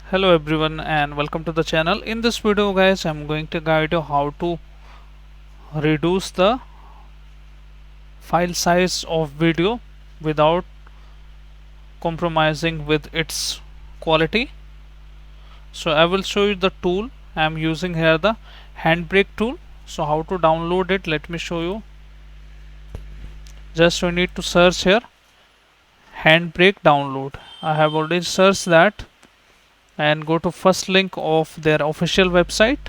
Hello everyone and welcome to the channel. In this video guys, I'm going to guide you how to reduce the file size of video without compromising with its quality. So I will show you the tool I'm using here, the Handbrake tool. So how to download it, let me show you. Just you need to search here Handbrake download. I have already searched that, and go to first link of their official website,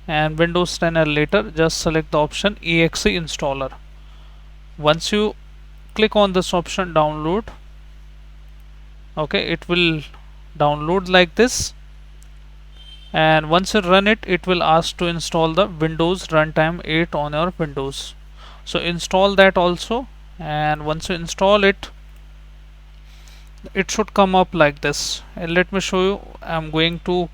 and Windows 10 or later just select the option exe installer. Once you click on this option download, okay, it will download like this, and once you run it, it will ask to install the Windows Runtime 8 on your Windows. So install that also, and once you install it, it should come up like this. And let me show you. I'm going to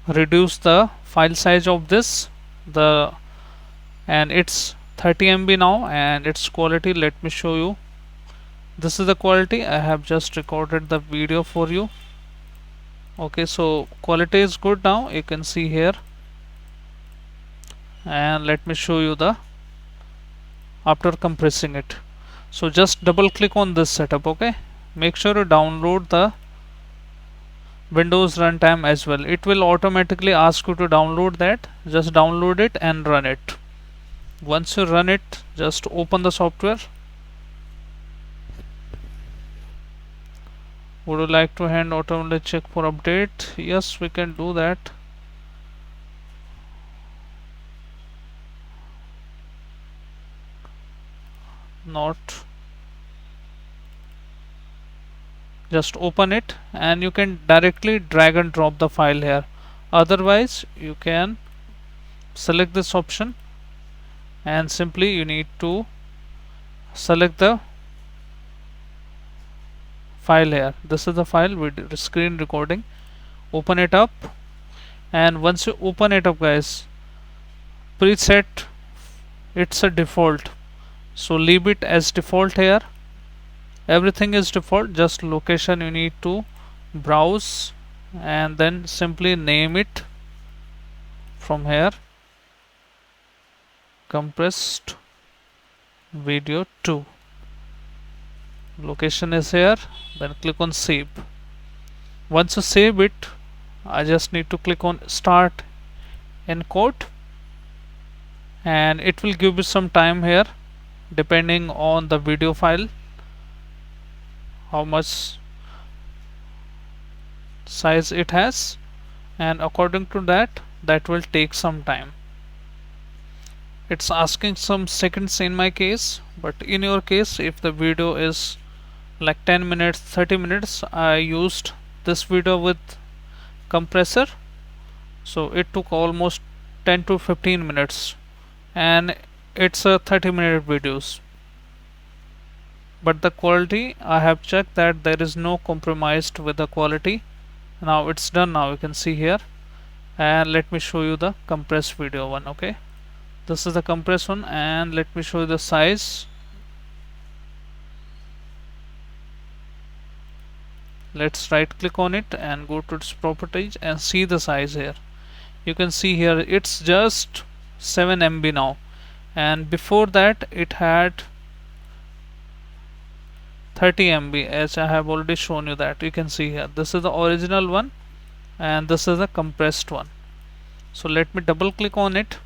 reduce the file size of this, the and it's 30 MB now, and its quality, let me show you. This is the quality. I have just recorded the video for you. Okay, so quality is good now, you can see here. And let me show you the after compressing it. So just double click on this setup. Okay, make sure you download the Windows Runtime as well. It will automatically ask you to download that. Just download it and run it. Once you run it, just open the software. Would you like to hand automatically check for update? Yes, we can do that. Not. Just open it, and you can directly drag and drop the file here. Otherwise, you can select this option, and simply you need to select the file here. This is the file with screen recording. Open it up, and once you open it up guys, preset, it's a default, so leave it as default here. Everything is default, just location you need to browse, and then simply name it from here, compressed video 2. Location is here, then click on save. Once you save it, I just need to click on start encode, and it will give you some time here depending on the video file, how much size it has, and according to that, that will take some time. It's asking some seconds in my case, but in your case, if the video is like 10 minutes 30 minutes, I used this video with compressor, so it took almost 10 to 15 minutes, and it's a 30-minute videos. But the quality, I have checked that there is no compromise with the quality. Now it's done. Now you can see here, and let me show you the compressed video one. Okay, this is the compressed one, and let me show you the size. Let's right click on it and go to its properties and see the size here. You can see here it's just 7 MB now, and before that it had 30 MB, as I have already shown you that. You can see here this is the original one, and this is the compressed one. So let me double click on it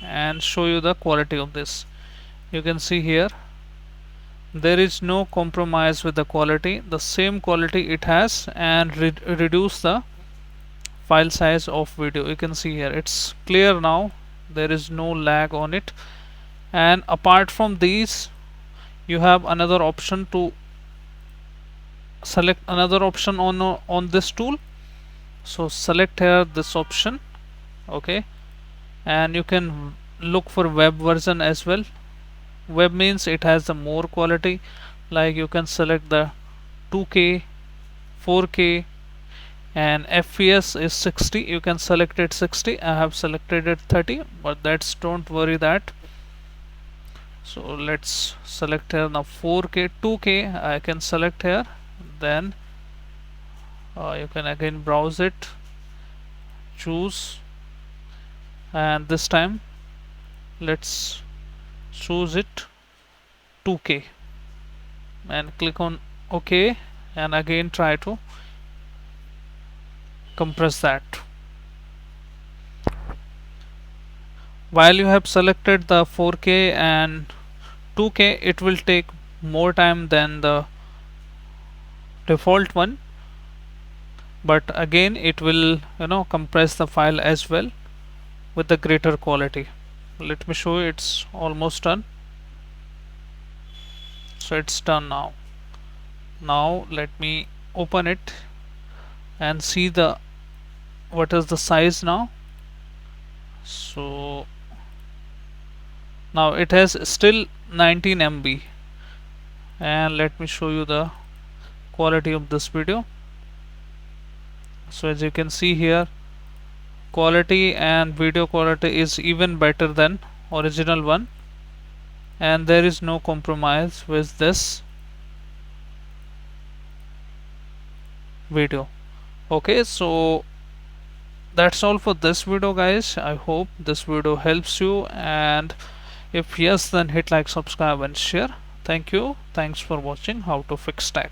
and show you the quality of this. You can see here there is no compromise with the quality, the same quality it has, and reduce the file size of video. You can see here it's clear now, there is no lag on it. And apart from these, you have another option to select another option on this tool. So select here this option. Okay, and you can look for web version as well. Web means it has the more quality, like you can select the 2K, 4K, and FPS is 60. You can select it 60. I have selected it 30, but that's, don't worry that. So let's select here now 4K, 2K I can select here, then You can again browse it, choose, and this time let's choose it 2K and click on OK, and again try to compress that. While you have selected the 4K and 2K, it will take more time than the default one, but again it will compress the file as well with the greater quality. Let me show you, it's almost done. So it's done now. Now let me open it and see the what is the size now. So now it has still 19 MB, and let me show you the quality of this video. So as you can see here, quality and video quality is even better than original one, and there is no compromise with this video. Okay, so that's all for this video, guys. I hope this video helps you, and if yes, then hit like, subscribe and share. Thank you. Thanks for watching How to Fix Tech.